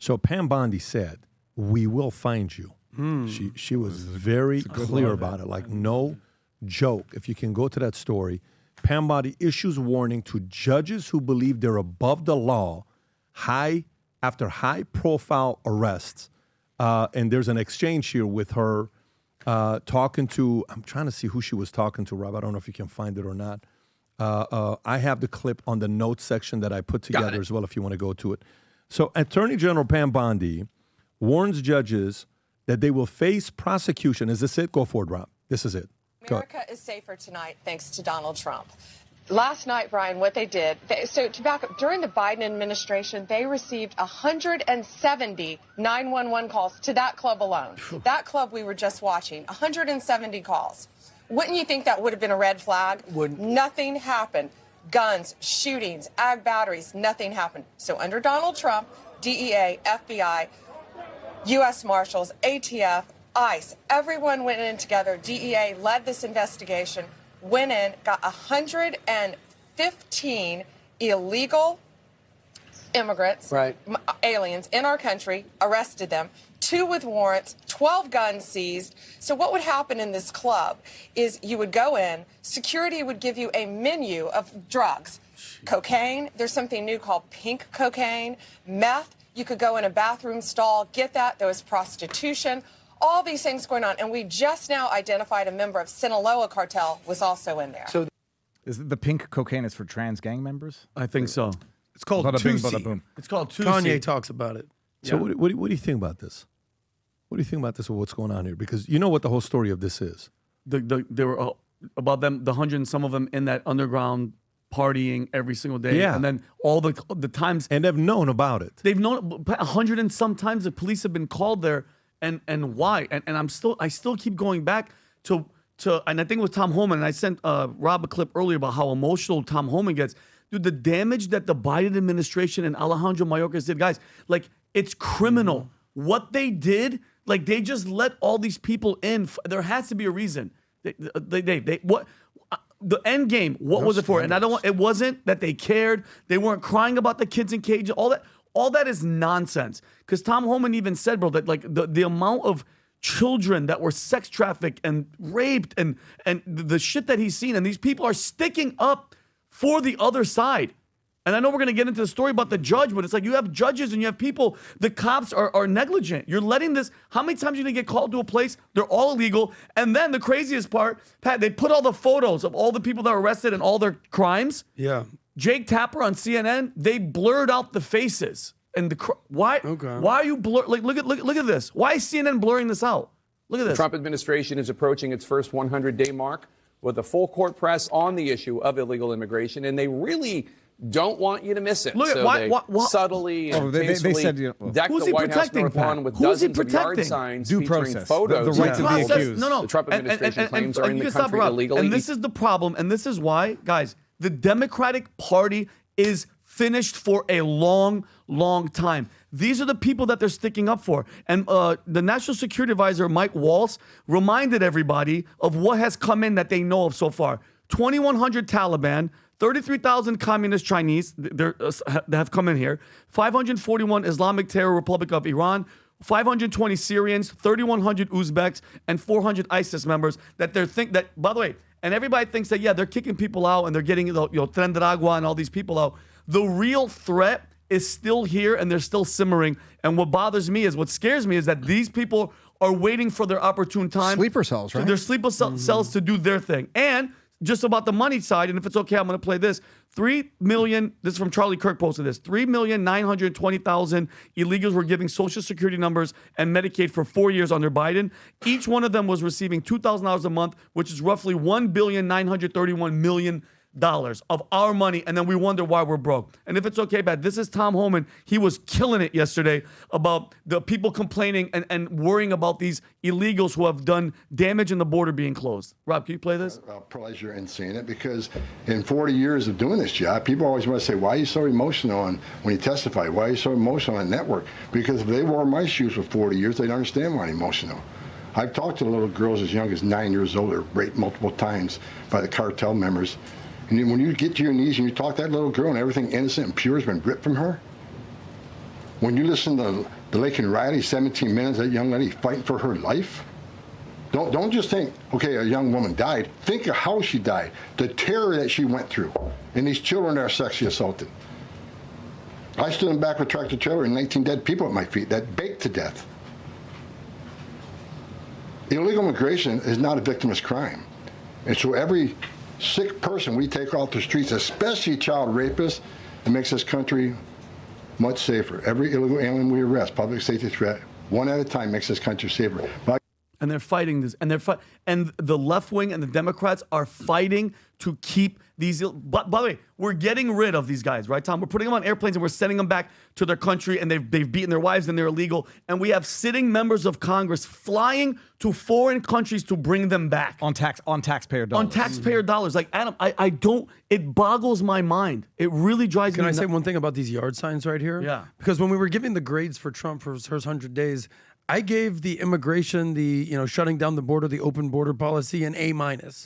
So Pam Bondi said, "We will find you." She was very clear about it, like no joke. If you can go to that story, Pam Bondi issues warning to judges who believe they're above the law after high-profile arrests. And there's an exchange here with her talking to, I'm trying to see who she was talking to, Rob. I don't know if you can find it or not. I have the clip on the notes section that I put together as well if you want to go to it. So Attorney General Pam Bondi warns judges that they will face prosecution. Is this it? Go forward, Rob. This is it. America is safer tonight thanks to Donald Trump. Last night, Brian, what they did, so to back up, during the Biden administration, they received 170 911 calls to that club alone. That club we were just watching, 170 calls. Wouldn't you think that would have been a red flag? Nothing happened. Guns, shootings, ag batteries, nothing happened. So under Donald Trump, DEA, FBI, U.S. Marshals, ATF, ICE, everyone went in together. DEA led this investigation, went in, got 115 illegal immigrants, aliens in our country, arrested them, 2 with warrants, 12 guns seized. So what would happen in this club is you would go in, security would give you a menu of drugs, cocaine, there's something new called pink cocaine, meth, you could go in a bathroom stall, get that, there was prostitution, all these things going on. And we just now identified a member of Sinaloa cartel was also in there. So is the pink cocaine is for trans gang members? I think so. It's called Bada bing, 2C. bada boom. It's called 2C. Kanye talks about it. So what do you think about this? What do you think about this or what's going on here? Because you know what the whole story of this is. There were about them, the 100 and some of them in that underground partying every single day. Yeah. And then all the times. And they've known about it. They've known 100 and some times the police have been called there. And why? And I still keep going back to and I think with Tom Homan, and I sent Rob a clip earlier about how emotional Tom Homan gets. Dude, the damage that the Biden administration and Alejandro Mayorkas did, guys, like it's criminal. What they did, like they just let all these people in. There has to be a reason. What the end game? What was it for? And it wasn't that they cared. They weren't crying about the kids in cages. All that is nonsense. Because Tom Homan even said, bro, that like the amount of children that were sex trafficked and raped and the shit that he's seen, and these people are sticking up for the other side. And I know we're going to get into the story about the judge, but it's like you have judges and you have people, the cops are negligent. You're letting this, how many times are you going to get called to a place? They're all illegal. And then the craziest part, Pat, they put all the photos of all the people that were arrested and all their crimes. Yeah. Jake Tapper on CNN, they blurred out the faces. And why are you like look at this? Why is CNN blurring this out? Look at this. The Trump administration is approaching its first 100-day mark with a full court press on the issue of illegal immigration, and they really don't want you to miss it. Look, so why subtly and they tastefully said, deck the White House North lawn with dozens of yard signs Due featuring process. photos. The right to be accused. No. The Trump administration claims are in the country illegally. And this is the problem, and this is why, guys, the Democratic Party is finished for a long, long time. These are the people that they're sticking up for. And the National Security Advisor, Mike Waltz, reminded everybody of what has come in that they know of so far. 2,100 Taliban, 33,000 communist Chinese that have come in here, 541 Islamic Terror Republic of Iran, 520 Syrians, 3,100 Uzbeks, and 400 ISIS members that by the way, and everybody thinks that, yeah, they're kicking people out and they're getting, Tren de Agua and all these people out. The real threat is still here and they're still simmering. And what bothers me what scares me is that these people are waiting for their opportune time. Sleeper cells, right? Their sleeper cells to do their thing. And just about the money side, and if it's okay, I'm going to play this. 3 million, this is from Charlie Kirk posted this, 3,920,000 illegals were giving Social Security numbers and Medicaid for 4 years under Biden. Each one of them was receiving $2,000 a month, which is roughly $1,931,000,000 of our money, and then we wonder why we're broke. And if it's okay, Pat, this is Tom Homan. He was killing it yesterday about the people complaining and worrying about these illegals who have done damage in the border being closed. Rob, can you play this? Pleasure in seeing it, because in 40 years of doing this job, people always want to say, why are you so emotional when you testify? Why are you so emotional on network? Because if they wore my shoes for 40 years, they'd understand why I'm emotional. I've talked to little girls as young as 9 years old that were raped multiple times by the cartel members. And then when you get to your knees and you talk to that little girl and everything innocent and pure has been ripped from her, When you listen to the Laken Riley, 17 minutes, that young lady fighting for her life, don't just think, okay, a young woman died. Think of how she died, the terror that she went through, and these children that are sexually assaulted. I stood in the back of a tractor trailer and 19 dead people at my feet that baked to death. Illegal immigration is not a victimless crime. And so every sick person we take off the streets, especially child rapists, it makes this country much safer. Every illegal alien we arrest, public safety threat, one at a time, makes this country safer. And they're fighting this, and and the left wing and the Democrats are fighting to keep these. But by the way, we're getting rid of these guys, right, Tom? We're putting them on airplanes and we're sending them back to their country, and they've beaten their wives and they're illegal. And we have sitting members of Congress flying to foreign countries to bring them back on taxpayer dollars. On taxpayer dollars, like Adam, I don't. It boggles my mind. It really drives me. Can I say one thing about these yard signs right here? Yeah. Because when we were giving the grades for Trump for his first 100 days. I gave the immigration, the shutting down the border, the open border policy an A-.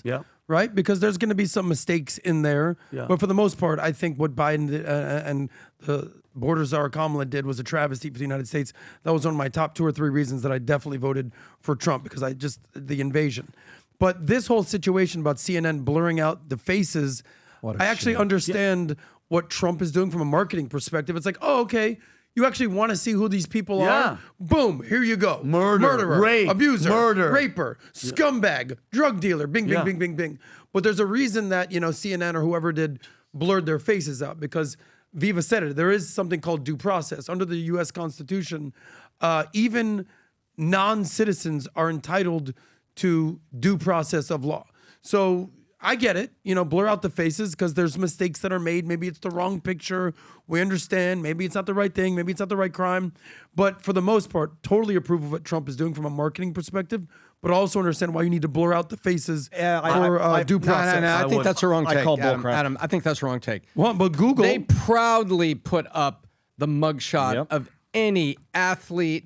Yeah. Right? Because there's going to be some mistakes in there. Yeah. But for the most part, I think what Biden did, and the border czar Kamala did was a travesty for the United States. That was one of my top 2 or 3 reasons that I definitely voted for Trump, because the invasion. But this whole situation about CNN blurring out the faces, I actually understand what Trump is doing from a marketing perspective. It's like, oh, okay. You actually want to see who these people are? Boom, here you go. Murderer, rape, abuser, murder, raper, scumbag, drug dealer, bing, bing, bing, bing, bing. But there's a reason that, CNN or whoever did blurred their faces out, because Viva said it. There is something called due process. Under the U.S. Constitution, even non-citizens are entitled to due process of law. So I get it, blur out the faces because there's mistakes that are made. Maybe it's the wrong picture. We understand. Maybe it's not the right thing. Maybe it's not the right crime. But for the most part, totally approve of what Trump is doing from a marketing perspective, but also understand why you need to blur out the faces for due process. No, I think that's a wrong take, I call bullcrap. Adam. I think that's a wrong take. Well, but Google... They proudly put up the mugshot of any athlete.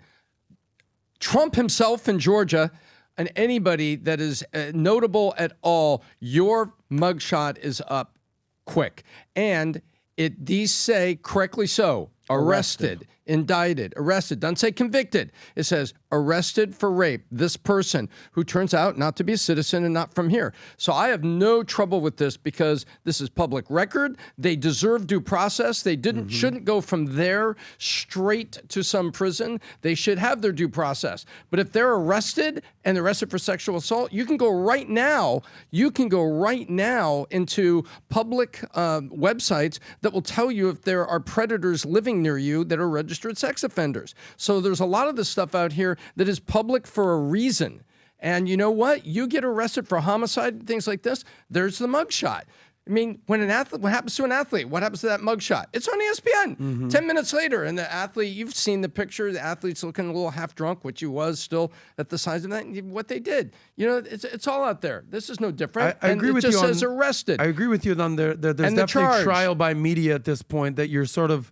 Trump himself in Georgia... And anybody that is notable at all, your mugshot is up quick. And these say, correctly so, arrested, indicted, arrested. Doesn't say convicted. It says arrested for rape. This person who turns out not to be a citizen and not from here. So I have no trouble with this because this is public record. They deserve due process. They shouldn't go from there straight to some prison. They should have their due process. But if they're arrested and arrested for sexual assault, you can go right now. You can go right now into public websites that will tell you if there are predators living near you that are registered sex offenders. So there's a lot of this stuff out here that is public for a reason. And you know what? You get arrested for homicide, things like this, there's the mugshot. I mean, when an athlete, what happens to an athlete? What happens to that mugshot? It's on ESPN. 10 minutes later, and the athlete, you've seen the picture, the athlete's looking a little half drunk, which he was still at the size of that, what they did. It's all out there. This is no different. I agree with you. It just says arrested. I agree with you on there's definitely trial by media at this point that you're sort of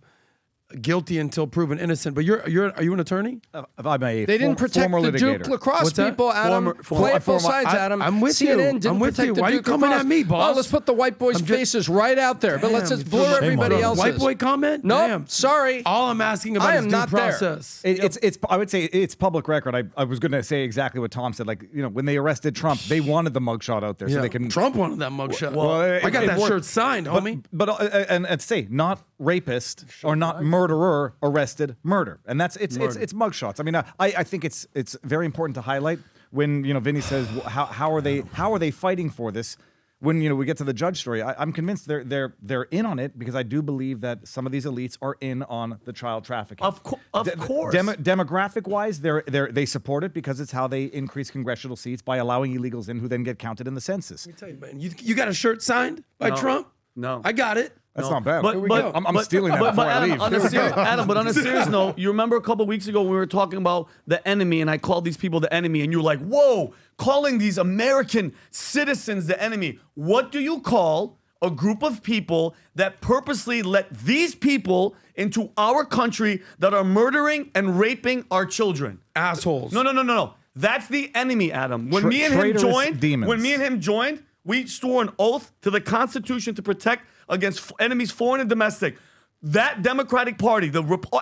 guilty until proven innocent. But are you an attorney? They didn't protect the Duke lacrosse people, Adam. Play it both sides, Adam. I'm with you. CNN didn't protect the Why are you Duke coming lacrosse. at me, boss? Oh, let's put the white boys' faces right out there. But let's just blur everybody else's. White boy comment? No, Damn. sorry. All I'm asking about is due process. I would say it's public record. I was going to say exactly what Tom said. Like, when they arrested Trump, they wanted the mugshot out there so they can. Trump wanted that mugshot. Well, I got that shirt signed, homie. But and say not rapist or not murderer, arrested murder, and it's mugshots. I mean, I think it's very important to highlight when Vinny says how are they fighting for this. When we get to the judge story, I'm convinced they're in on it because I do believe that some of these elites are in on the child trafficking. Of course, demographic wise, they support it because it's how they increase congressional seats by allowing illegals in who then get counted in the census. Let me tell you, man, you got a shirt signed by Trump? No, I got it. That's not bad. But I'm stealing that before I leave. Adam, but on a serious note, you remember a couple weeks ago when we were talking about the enemy, and I called these people the enemy, and you were like, whoa, calling these American citizens the enemy. What do you call a group of people that purposely let these people into our country that are murdering and raping our children? Assholes. No. That's the enemy, Adam. When me and him joined, we swore an oath to the Constitution to protect against enemies, foreign and domestic. That Democratic Party,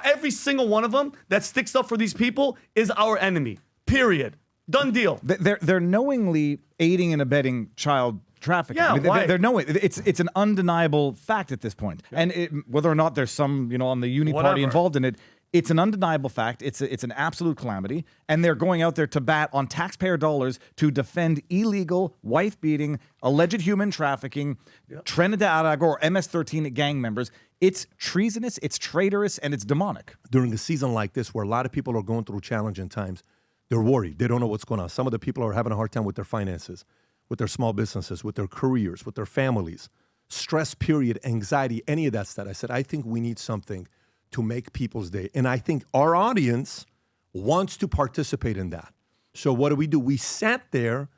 every single one of them that sticks up for these people is our enemy. Period. Done deal. They're knowingly aiding and abetting child trafficking. Yeah, why? They're knowing it's an undeniable fact at this point. And whether or not there's some on the uni party involved in it, it's an undeniable fact. It's an absolute calamity, and they're going out there to bat on taxpayer dollars to defend illegal wife-beating, alleged human trafficking, Trinidad or MS-13 gang members. It's treasonous, it's traitorous, and it's demonic. During a season like this, where a lot of people are going through challenging times, they're worried. They don't know what's going on. Some of the people are having a hard time with their finances, with their small businesses, with their careers, with their families, stress, period, anxiety, any of that stuff. I said, I think we need something to make people's day. And I think our audience wants to participate in that. So what do? We sat there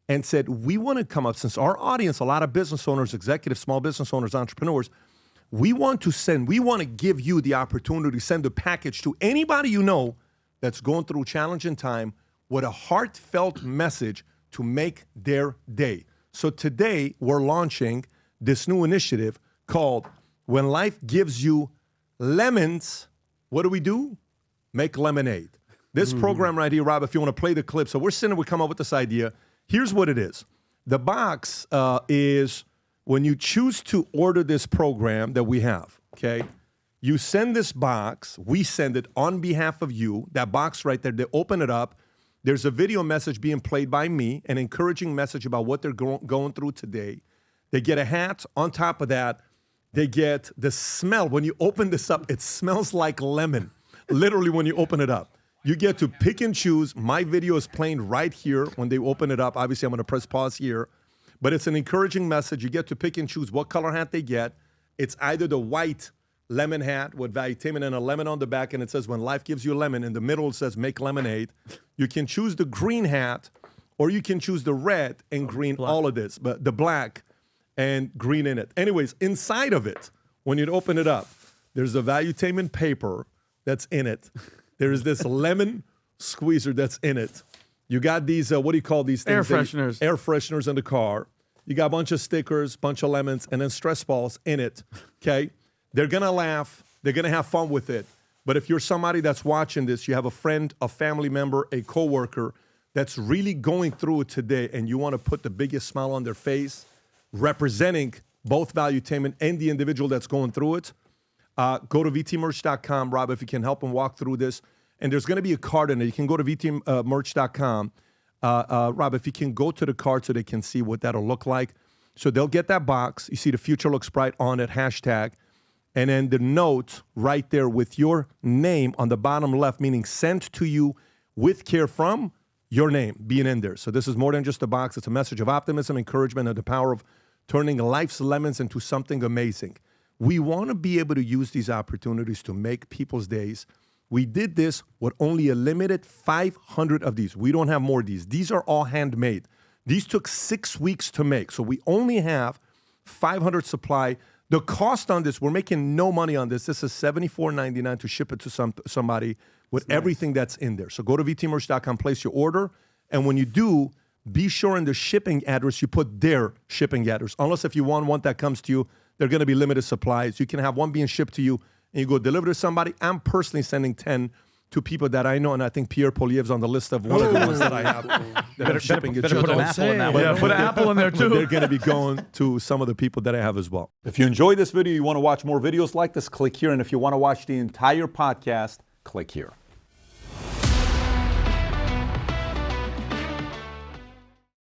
and said, we want to come up, since our audience, a lot of business owners, executives, small business owners, entrepreneurs, we want to give you the opportunity to send a package to anybody you know that's going through challenging time with a heartfelt message to make their day. So today we're launching this new initiative called When Life Gives You Lemons, what do? Make lemonade. This program right here, Rob, if you want to play the clip. So we come up with this idea. Here's what it is. The box is when you choose to order this program that we have, okay? You send this box. We send it on behalf of you. That box right there, they open it up. There's a video message being played by me, an encouraging message about what they're going through today. They get a hat. On top of that, they get the smell. When you open this up, it smells like lemon. Literally, when you open it up. You get to pick and choose. My video is playing right here when they open it up. Obviously, I'm going to press pause here. But it's an encouraging message. You get to pick and choose what color hat they get. It's either the white lemon hat with Valuetainment and a lemon on the back, and it says, when life gives you a lemon. In the middle, it says, make lemonade. You can choose the green hat, or you can choose the red and green, all of this, but the black and green in it. Anyways, inside of it, when you open it up, there's a Valuetainment paper that's in it. There is this lemon squeezer that's in it. You got these, what do you call these things? Air fresheners. Air fresheners in the car. You got a bunch of stickers, bunch of lemons, and then stress balls in it, okay? They're going to laugh. They're going to have fun with it. But if you're somebody that's watching this, you have a friend, a family member, a coworker that's really going through it today, and you want to put the biggest smile on their face, representing both Valuetainment and the individual that's going through it, go to vtmerch.com, Rob, if you can help them walk through this. And there's going to be a card in it. You can go to vtmerch.com. Rob, if you can go to the card so they can see what that'll look like. So they'll get that box. You see the future looks bright on it, hashtag. And then the note right there with your name on the bottom left, meaning sent to you with care from your name being in there. So this is more than just a box. It's a message of optimism, encouragement, and the power of turning life's lemons into something amazing. We want to be able to use these opportunities to make people's days. We did this with only a limited 500 of these. We don't have more of these. These are all handmade. These took 6 weeks to make. So we only have 500 supply. The cost on this, we're making no money on this. This is $74.99 to ship it to somebody with everything that's in there. So go to vtmerch.com, place your order. And when you do, be sure in the shipping address, you put their shipping address. Unless if you want one that comes to you, they're going to be limited supplies. You can have one being shipped to you and you go deliver to somebody. I'm personally sending 10 to people that I know, and I think Pierre Poliev's on the list of one of the ones that I have that I'm shipping it to. Put an apple in that one. Yeah, put an apple in there too. They're going to be going to some of the people that I have as well. If you enjoyed this video, you want to watch more videos like this, click here. And if you want to watch the entire podcast, click here.